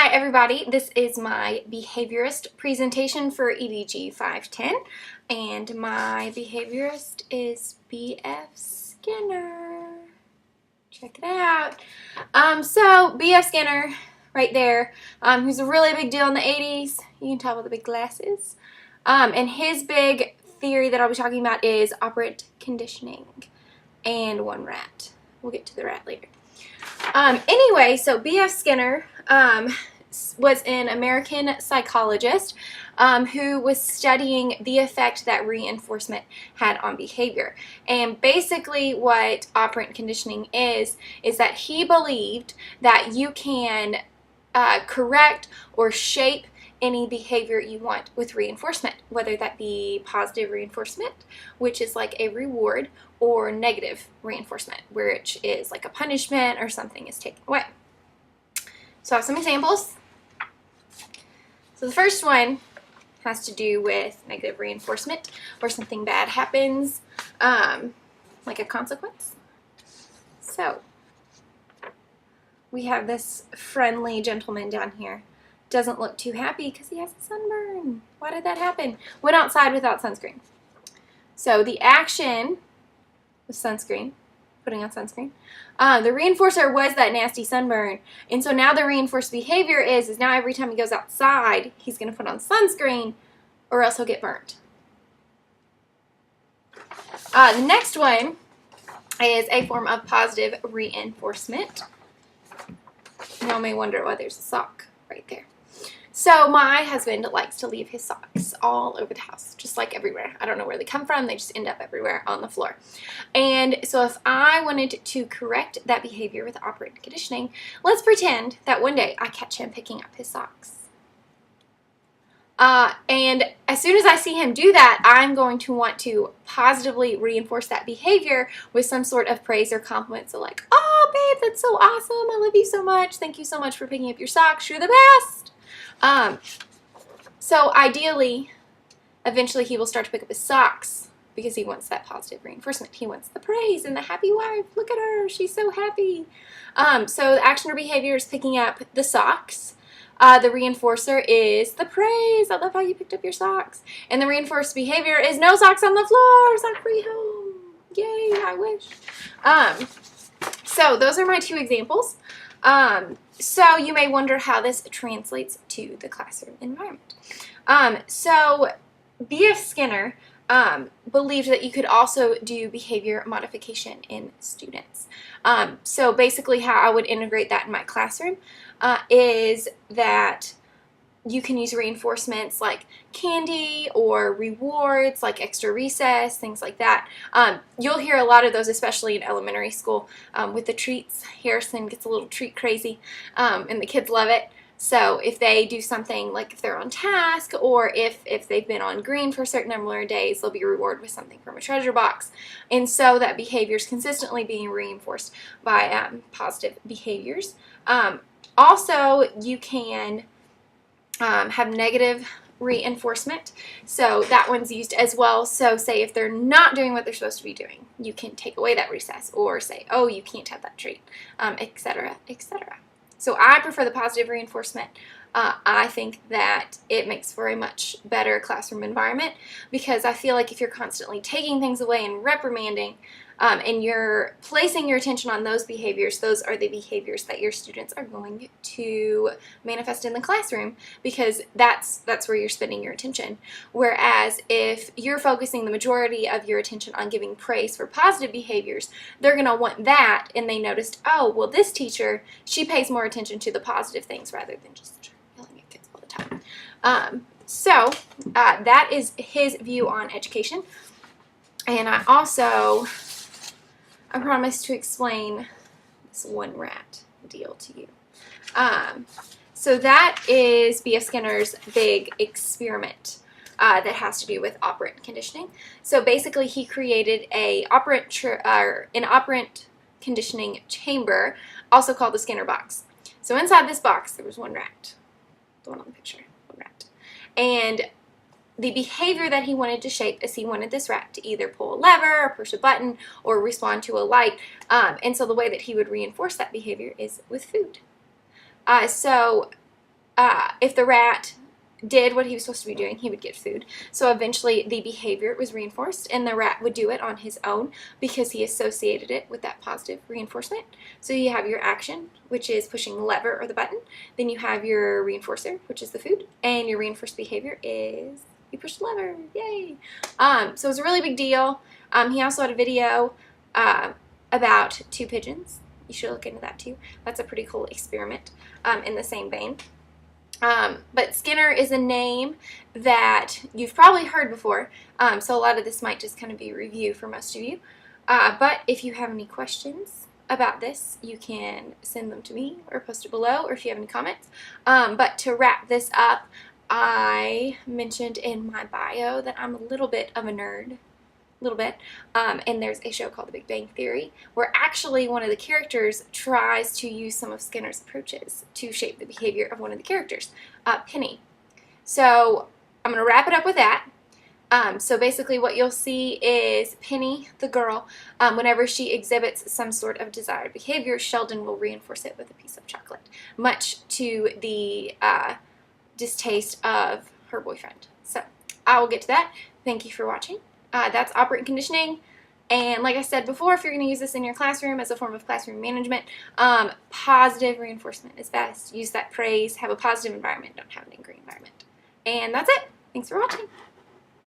Hi everybody, this is my behaviorist presentation for EDG 510 and my behaviorist is B.F. Skinner. Check it out. So B.F. Skinner right there, who's a really big deal in the 80s. You can tell with the big glasses. And his big theory that I'll be talking about is operant conditioning and one rat. We'll get to the rat later. Anyway, so B.F. Skinner was an American psychologist who was studying the effect that reinforcement had on behavior. And basically what operant conditioning is that he believed that you can correct or shape any behavior you want with reinforcement, whether that be positive reinforcement, which is like a reward, or negative reinforcement, which is like a punishment or something is taken away. So I have some examples. So the first one has to do with negative reinforcement, where something bad happens, like a consequence. So we have this friendly gentleman down here. Doesn't look too happy because he has a sunburn. Why did that happen? Went outside without sunscreen. So the action was sunscreen, putting on sunscreen. The reinforcer was that nasty sunburn. And so now the reinforced behavior is now every time he goes outside, he's going to put on sunscreen or else he'll get burnt. The next one is a form of positive reinforcement. Y'all may wonder why there's a sock right there. So my husband likes to leave his socks all over the house, just like everywhere. I don't know where they come from. They just end up everywhere on the floor. And so if I wanted to correct that behavior with operant conditioning, let's pretend that one day I catch him picking up his socks. And as soon as I see him do that, I'm going to want to positively reinforce that behavior with some sort of praise or compliment. So like, oh, babe, that's so awesome. I love you so much. Thank you so much for picking up your socks. You're the best. So ideally, eventually he will start to pick up his socks because he wants that positive reinforcement. He wants the praise and the happy wife. Look at her. She's so happy. So the action or behavior is picking up the socks. The reinforcer is the praise. I love how you picked up your socks. And the reinforced behavior is no socks on the floor. Sock-free home. Yay, I wish. So those are my two examples. So you may wonder how this translates to the classroom environment. So B.F. Skinner believed that you could also do behavior modification in students. So basically how I would integrate that in my classroom is that you can use reinforcements like candy or rewards like extra recess, things like that. You'll hear a lot of those, especially in elementary school, with the treats. Harrison gets a little treat crazy, and the kids love it. So if they do something, like if they're on task or if they've been on green for a certain number of days, they'll be rewarded with something from a treasure box. And so that behavior is consistently being reinforced by positive behaviors. Also, you can have negative reinforcement, so that one's used as well. So say if they're not doing what they're supposed to be doing, you can take away that recess or say, oh, you can't have that treat, etc., etc. So I prefer the positive reinforcement. I think that it makes for a much better classroom environment because I feel like if you're constantly taking things away and reprimanding, and you're placing your attention on those behaviors, those are the behaviors that your students are going to manifest in the classroom because that's where you're spending your attention. Whereas if you're focusing the majority of your attention on giving praise for positive behaviors, they're going to want that, and they noticed, oh, well, this teacher, she pays more attention to the positive things rather than just yelling at kids all the time. So that is his view on education. And I promised to explain this one rat deal to you. So that is B.F. Skinner's big experiment that has to do with operant conditioning. So basically he created an operant conditioning chamber, also called the Skinner box. So inside this box there was one rat, the one on the picture, one rat. And the behavior that he wanted to shape is he wanted this rat to either pull a lever or push a button or respond to a light. And so the way that he would reinforce that behavior is with food. So if the rat did what he was supposed to be doing, he would get food. So eventually the behavior was reinforced, and the rat would do it on his own because he associated it with that positive reinforcement. So you have your action, which is pushing the lever or the button. Then you have your reinforcer, which is the food, and your reinforced behavior is you push the lever. Yay! So it's a really big deal. He also had a video about 2 pigeons. You should look into that too. That's a pretty cool experiment in the same vein. But Skinner is a name that you've probably heard before, so a lot of this might just kind of be a review for most of you. But if you have any questions about this, you can send them to me or post it below, or if you have any comments. But to wrap this up, I mentioned in my bio that I'm a little bit of a nerd. Little bit, and there's a show called The Big Bang Theory where actually one of the characters tries to use some of Skinner's approaches to shape the behavior of one of the characters, Penny. So I'm going to wrap it up with that. So basically what you'll see is Penny, the girl, whenever she exhibits some sort of desired behavior, Sheldon will reinforce it with a piece of chocolate, much to the distaste of her boyfriend. So I will get to that. Thank you for watching. That's operant conditioning, and like I said before, if you're going to use this in your classroom as a form of classroom management, positive reinforcement is best. Use that praise, have a positive environment, don't have an angry environment. And that's it. Thanks for watching.